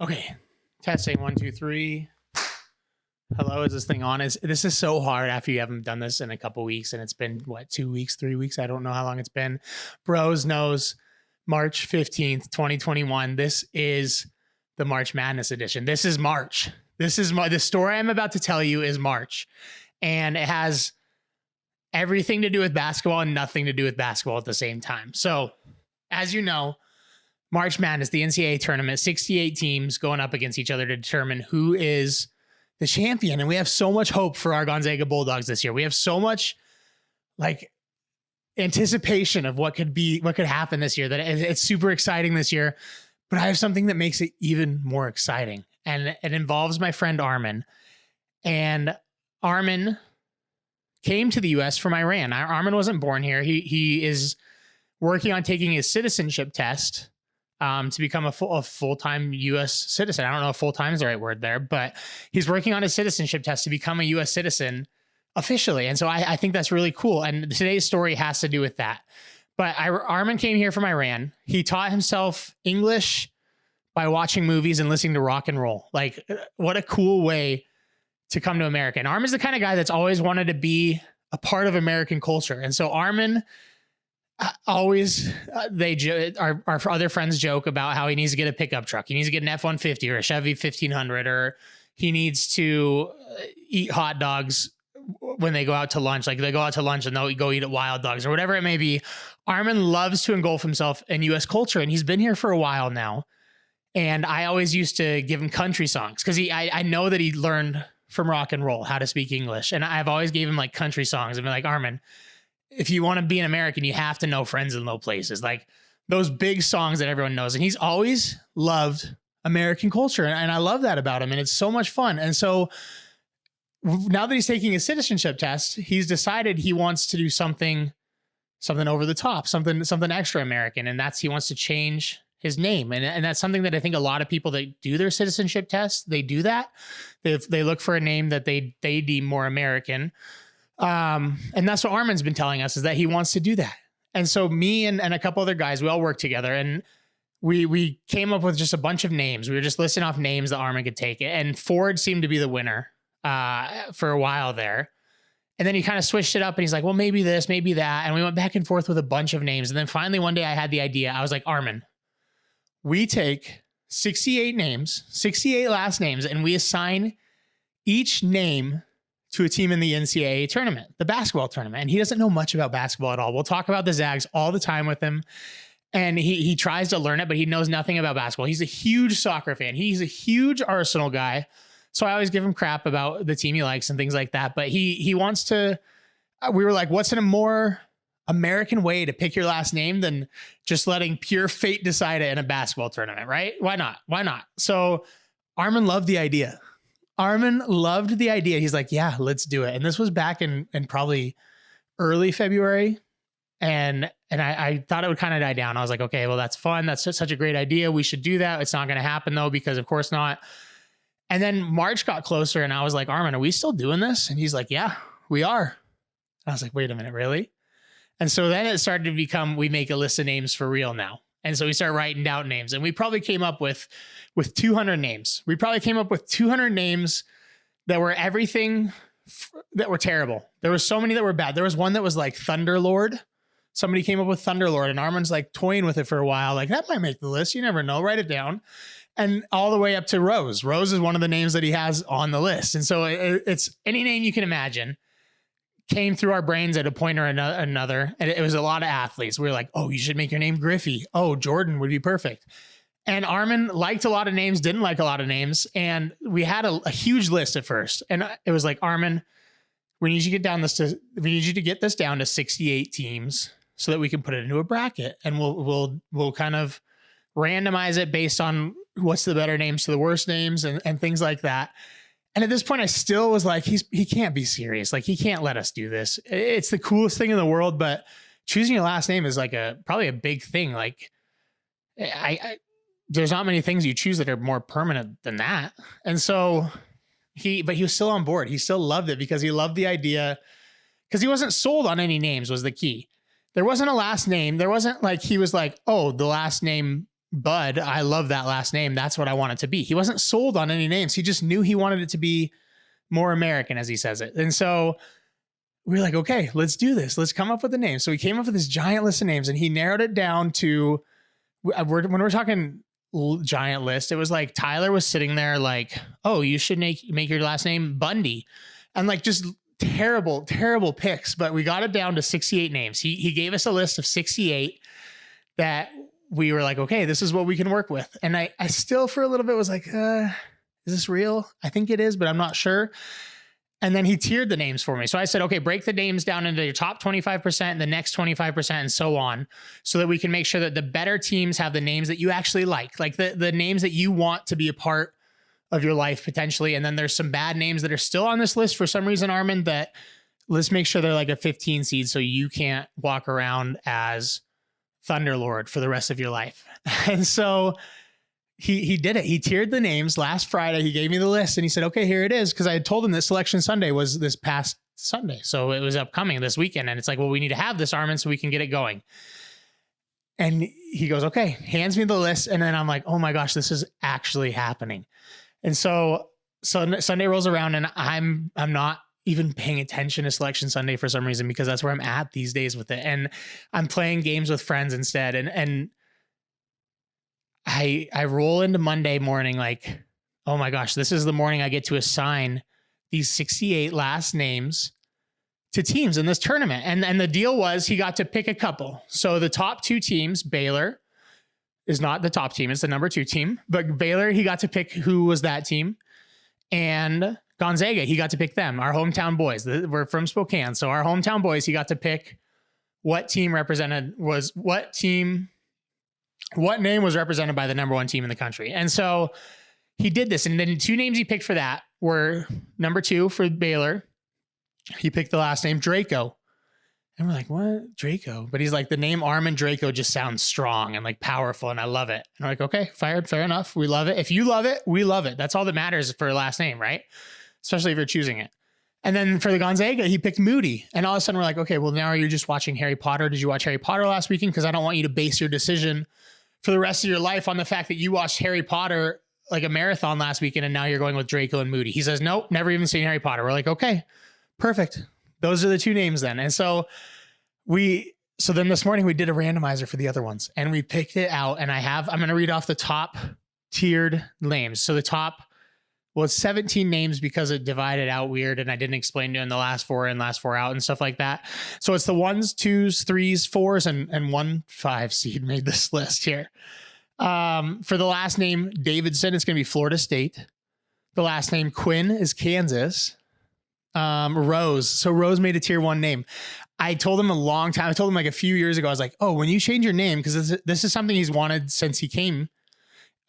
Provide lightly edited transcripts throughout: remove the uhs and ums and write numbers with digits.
Okay. Testing 1, 2, 3. Hello, is this thing on? This is so hard after you haven't done this in a couple weeks, and it's been what, 2 weeks, 3 weeks? I don't know how long it's been. Bros knows March 15th, 2021. This is the March Madness edition. This is March. The story I'm about to tell you is March, and it has everything to do with basketball and nothing to do with basketball at the same time. So, as you know, March Madness, the NCAA Tournament, 68 teams going up against each other to determine who is the champion. And we have so much hope for our Gonzaga Bulldogs this year. We have so much anticipation of what could happen this year, that it's super exciting this year. But I have something that makes it even more exciting. And it involves my friend Armin. And Armin came to the US from Iran. Armin wasn't born here. He is working on taking his citizenship test to become a full-time U.S. citizen. I don't know if full-time is the right word there, but he's working on his citizenship test to become a U.S. citizen officially. And so I think that's really cool. And today's story has to do with that. But Armin came here from Iran. He taught himself English by watching movies and listening to rock and roll. Like, what a cool way to come to America. And Armin's the kind of guy that's always wanted to be a part of American culture. And so Armin always, our other friends joke about how he needs to get a pickup truck. He needs to get an F-150 or a Chevy 1500, or he needs to eat hot dogs when they go out to lunch. Like, they go out to lunch and they'll go eat at Wild Dogs or whatever it may be. Armin loves to engulf himself in U.S. culture, and he's been here for a while now. And I always used to give him country songs because I know that he learned from rock and roll how to speak English. And I've always gave him like country songs and be like, Armin, if you want to be an American, you have to know Friends in Low Places, like those big songs that everyone knows. And he's always loved American culture. And I love that about him. And it's so much fun. And so now that he's taking his citizenship test, he's decided he wants to do something over the top, something extra American. And he wants to change his name. And that's something that I think a lot of people that do their citizenship test, they do that. They look for a name that they deem more American. And that's what Armin's been telling us, is that he wants to do that. And so me and a couple other guys, we all worked together, and we came up with just a bunch of names. We were just listing off names that Armin could take. And Ford seemed to be the winner for a while there. And then he kind of switched it up, and he's like, well, maybe this, maybe that. And we went back and forth with a bunch of names. And then finally one day I had the idea. I was like, Armin, we take 68 names, 68 last names, and we assign each name to a team in the NCAA tournament, the basketball tournament. And he doesn't know much about basketball at all. We'll talk about the Zags all the time with him. And he tries to learn it, but he knows nothing about basketball. He's a huge soccer fan. He's a huge Arsenal guy. So I always give him crap about the team he likes and things like that. But he wants to, we were like, what's in a more American way to pick your last name than just letting pure fate decide it in a basketball tournament, right? Why not? Why not? So Armin loved the idea. He's like, yeah, let's do it. And this was back in probably early February. And I thought it would kind of die down. I was like, okay, well, that's fun. That's just such a great idea. We should do that. It's not going to happen though, because of course not. And then March got closer, and I was like, Armin, are we still doing this? And he's like, yeah, we are. And I was like, wait a minute, really? And so then it started to become, we make a list of names for real now. And so we started writing down names, and we probably came up with 200 names. We probably came up with 200 names that were everything that were terrible. There were so many that were bad. There was one that was like Thunderlord. Somebody came up with Thunderlord, and Armin's like toying with it for a while. Like, that might make the list. You never know. Write it down. And all the way up to Rose. Rose is one of the names that he has on the list. And so it's any name you can imagine came through our brains at a point or another. And it was a lot of athletes. We were like, oh, you should make your name Griffey. Oh, Jordan would be perfect. And Armin liked a lot of names, didn't like a lot of names. And we had a huge list at first. And it was like, Armin, we need you to get this down to 68 teams so that we can put it into a bracket. And we'll kind of randomize it based on what's the better names to the worst names and things like that. And at this point, I still was like, he can't be serious. Like, he can't let us do this. It's the coolest thing in the world, but choosing your last name is like probably a big thing. Like, there's not many things you choose that are more permanent than that. And so he was still on board. He still loved it because he loved the idea, because he wasn't sold on any names was the key. There wasn't a last name. There wasn't like, he was like, oh, the last name Bud, I love that last name. That's what I want it to be. He wasn't sold on any names. He just knew he wanted it to be more American, as he says it. And so we were like, okay, let's do this. Let's come up with a name. So we came up with this giant list of names, and he narrowed it down to, when we're talking giant list, it was like Tyler was sitting there like, oh, you should make your last name Bundy. And like just terrible picks. But we got it down to 68 names. He gave us a list of 68 that we were like, okay, this is what we can work with. And I still for a little bit was like, is this real? I think it is, but I'm not sure. And then he tiered the names for me. So I said, okay, break the names down into your top 25%, the next 25%, and so on, so that we can make sure that the better teams have the names that you actually like the names that you want to be a part of your life potentially. And then there's some bad names that are still on this list for some reason, Armin, that let's make sure they're like a 15 seed so you can't walk around as Thunderlord for the rest of your life. And so he did it. He tiered the names last Friday. He gave me the list and he said, okay, here it is. Cause I had told him that Selection Sunday was this past Sunday. So it was upcoming this weekend. And it's like, well, we need to have this, Armin, so we can get it going. And he goes, okay, hands me the list. And then I'm like, oh my gosh, this is actually happening. And so Sunday rolls around and I'm not even paying attention to Selection Sunday for some reason, because that's where I'm at these days with it. And I'm playing games with friends instead. And I roll into Monday morning like, oh my gosh, this is the morning I get to assign these 68 last names to teams in this tournament. And the deal was he got to pick a couple. So the top two teams, Baylor is not the top team, it's the number 2 team. But Baylor, he got to pick who was that team. And Gonzaga, he got to pick them, our hometown boys. We're from Spokane. So our hometown boys, he got to pick what name was represented by the number 1 team in the country. And so he did this. And then 2 names he picked for that were number 2 for Baylor. He picked the last name Draco. And we're like, what? Draco? But he's like, the name Armin Draco just sounds strong and like powerful. And I love it. And I'm like, okay, fair enough. We love it. If you love it, we love it. That's all that matters for a last name, right? Especially if you're choosing it. And then for the Gonzaga, he picked Moody. And all of a sudden we're like, okay, well, now are you just watching Harry Potter? Did you watch Harry Potter last weekend? Because I don't want you to base your decision for the rest of your life on the fact that you watched Harry Potter like a marathon last weekend and now you're going with Draco and Moody. He says, nope, never even seen Harry Potter. We're like, okay, perfect. Those are the 2 names then. And so then this morning we did a randomizer for the other ones and we picked it out, and I'm going to read off the top tiered names. So the top, well, it's 17 names because it divided out weird and I didn't explain to you in the last 4 in, last 4 out and stuff like that. So it's the 1s, 2s, 3s, 4s, and 1 5 seed made this list here. For the last name Davidson, it's going to be Florida State. The last name Quinn is Kansas. Rose. So Rose made a tier 1 name. I told him like a few years ago, I was like, oh, when you change your name, because this is something he's wanted since he came.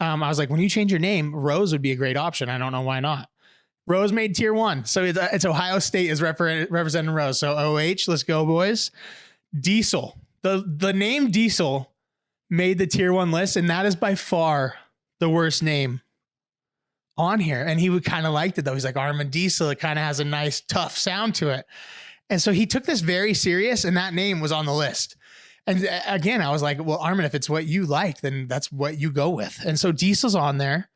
I was like, when you change your name, Rose would be a great option. I don't know why not. Rose made tier 1. So it's Ohio State is representing Rose. So OH, let's go, boys. Diesel. The name Diesel made the tier 1 list, and that is by far the worst name on here. And he would kind of liked it though. He's like, Armin Diesel, it kind of has a nice tough sound to it. And so he took this very serious, and that name was on the list. And again, I was like, well, Armin, if it's what you like, then that's what you go with. And so Diesel's on there.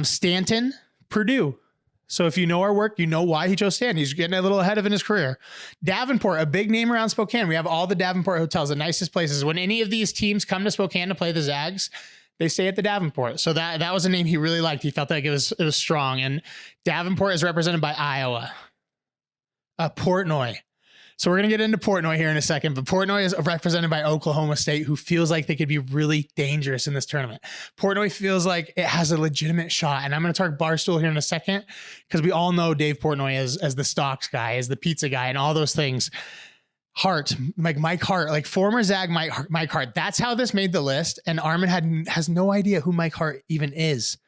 Stanton, Purdue. So if you know our work, you know why he chose Stanton. He's getting a little ahead of in his career. Davenport, a big name around Spokane. We have all the Davenport hotels, the nicest places. When any of these teams come to Spokane to play the Zags, they stay at the Davenport. So that was a name he really liked. He felt like it was strong. And Davenport is represented by Iowa. Portnoy. So we're going to get into Portnoy here in a second, but Portnoy is represented by Oklahoma State, who feels like they could be really dangerous in this tournament. Portnoy feels like it has a legitimate shot. And I'm going to talk Barstool here in a second, because we all know Dave Portnoy as the stocks guy, as the pizza guy, and all those things. Hart, like Mike Hart, like former Zag Mike Hart. That's how this made the list. And Armin has no idea who Mike Hart even is,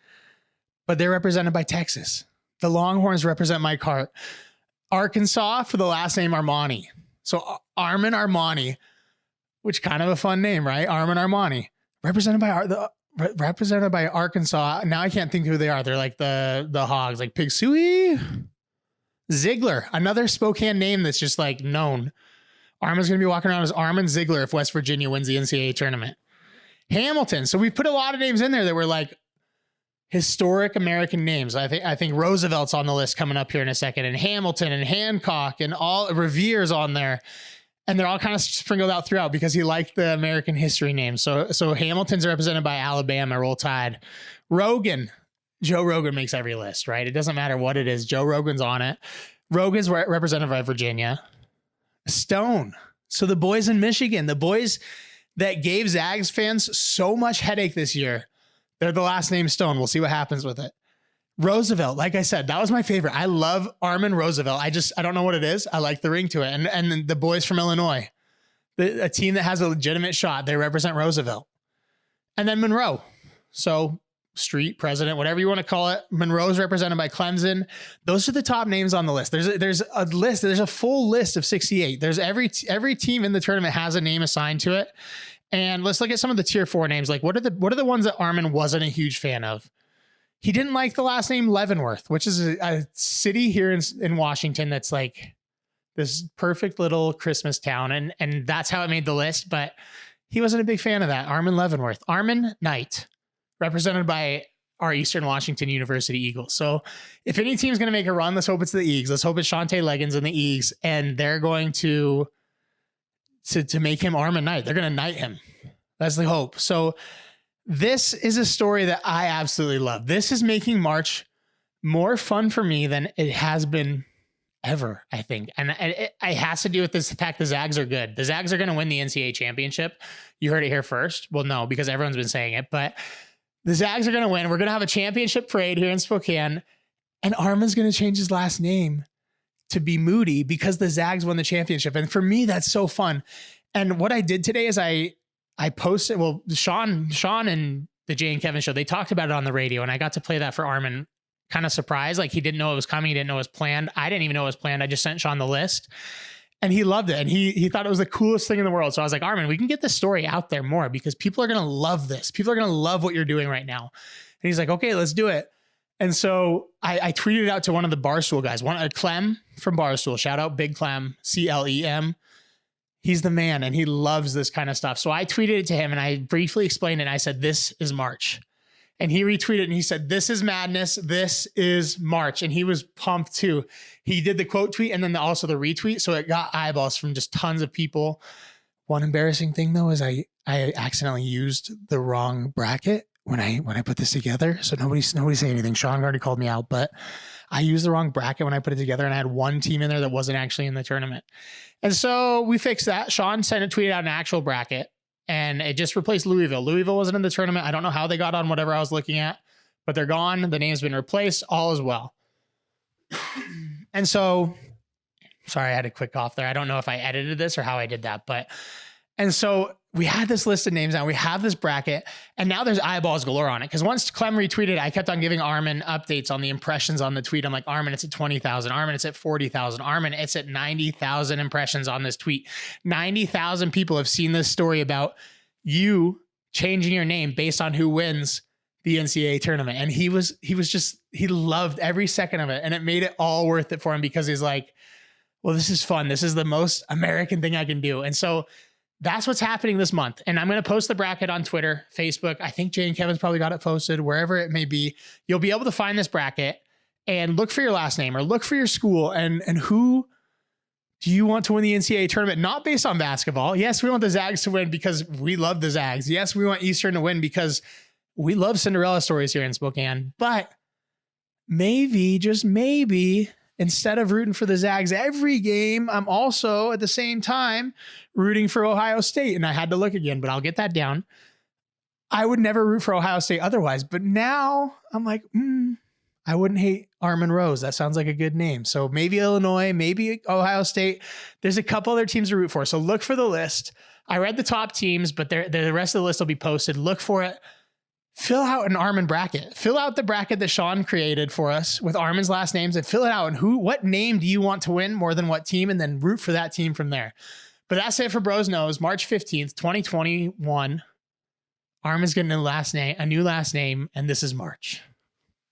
but they're represented by Texas. The Longhorns represent Mike Hart. Arkansas for the last name Armani. So Armin Armani, which kind of a fun name, right? Armin Armani, represented by Arkansas. Now I can't think who they are. They're like the Hogs, like Pig Sooie. Ziegler, another Spokane name that's just like known. Armin's going to be walking around as Armin Ziegler if West Virginia wins the NCAA tournament. Hamilton. So we put a lot of names in there that were like historic American names. I think Roosevelt's on the list coming up here in a second, and Hamilton and Hancock and all Revere's on there. And they're all kind of sprinkled out throughout because he liked the American history names. So Hamilton's represented by Alabama, Roll Tide. Rogan, Joe Rogan makes every list, right? It doesn't matter what it is. Joe Rogan's on it. Rogan's represented by Virginia. Stone. So the boys in Michigan, the boys that gave Zags fans so much headache this year, they're the last name Stone. We'll see what happens with it. Roosevelt, like I said, that was my favorite. I love Armin Roosevelt. I don't know what it is. I like the ring to it. And the boys from Illinois, a team that has a legitimate shot, they represent Roosevelt. And then Monroe. So street, president, whatever you want to call it. Monroe's represented by Clemson. Those are the top names on the list. There's a list. There's a full list of 68. There's every team in the tournament has a name assigned to it. And let's look at some of the tier 4 names. Like what are the ones that Armin wasn't a huge fan of? He didn't like the last name Leavenworth, which is a city here in Washington that's like this perfect little Christmas town. And that's how it made the list. But he wasn't a big fan of that. Armin Leavenworth. Armin Knight, represented by our Eastern Washington University Eagles. So if any team's going to make a run, let's hope it's the Eagles. Let's hope it's Shante Leggins and the Eagles. And they're going to make him Armin Knight. They're going to knight him. That's the hope. So this is a story that I absolutely love. This is making March more fun for me than it has been ever, I think. And it has to do with this fact the Zags are good. The Zags are going to win the NCAA championship. You heard it here first. Well, no, because everyone's been saying it, but the Zags are going to win. We're going to have a championship parade here in Spokane, and Armin's going to change his last name to be Moody because the Zags won the championship. And for me, that's so fun. And what I did today is I posted, well, Sean and the Jay and Kevin show, they talked about it on the radio, and I got to play that for Armin. Kind of surprised. Like he didn't know it was coming. He didn't know it was planned. I didn't even know it was planned. I just sent Sean the list and he loved it. And he thought it was the coolest thing in the world. So I was like, Armin, we can get this story out there more because people are going to love this. People are going to love what you're doing right now. And he's like, okay, let's do it. And so I tweeted out to one of the Barstool guys, Clem from Barstool. Shout out Big Clem, CLEM. He's the man and he loves this kind of stuff. So I tweeted it to him and I briefly explained it. And I said, this is March. And he retweeted and he said, this is madness. This is March. And he was pumped too. He did the quote tweet and then also the retweet. So it got eyeballs from just tons of people. One embarrassing thing though, is I accidentally used the wrong bracket when I put this together. So nobody say anything. Sean already called me out, but I used the wrong bracket when I put it together and I had one team in there that wasn't actually in the tournament. And so we fixed that. Sean tweeted out an actual bracket. And it just replaced Louisville. Louisville wasn't in the tournament. I don't know how they got on whatever I was looking at, but they're gone. The name's been replaced. All is well. And so, sorry, I had a quick cough there. I don't know if I edited this or how I did that, and so we had this list of names now. We have this bracket, and now there's eyeballs galore on it. Because once Clem retweeted, I kept on giving Armin updates on the impressions on the tweet. I'm like, Armin, it's at 20,000. Armin, it's at 40,000. Armin, it's at 90,000 impressions on this tweet. 90,000 people have seen this story about you changing your name based on who wins the NCAA tournament. And he loved every second of it. And it made it all worth it for him because he's like, well, this is fun. This is the most American thing I can do. And so that's what's happening this month. And I'm going to post the bracket on Twitter, Facebook. I think Jay and Kevin's probably got it posted, wherever it may be. You'll be able to find this bracket and look for your last name or look for your school and who do you want to win the NCAA tournament? Not based on basketball. Yes, we want the Zags to win because we love the Zags. Yes, we want Eastern to win because we love Cinderella stories here in Spokane. But maybe, just maybe, instead of rooting for the Zags every game, I'm also at the same time rooting for Ohio State. And I had to look again, but I'll get that down. I would never root for Ohio State otherwise. But now I'm like, I wouldn't hate Armin Rose. That sounds like a good name. So maybe Illinois, maybe Ohio State. There's a couple other teams to root for. So look for the list. I read the top teams, but the rest of the list will be posted. Look for it. Fill out an Armin bracket. Fill out the bracket that Sean created for us with Armin's last names and fill it out. And what name do you want to win more than what team? And then root for that team from there. But that's it for Bros Knows. March 15th, 2021. Armin's getting a new last name, and this is March.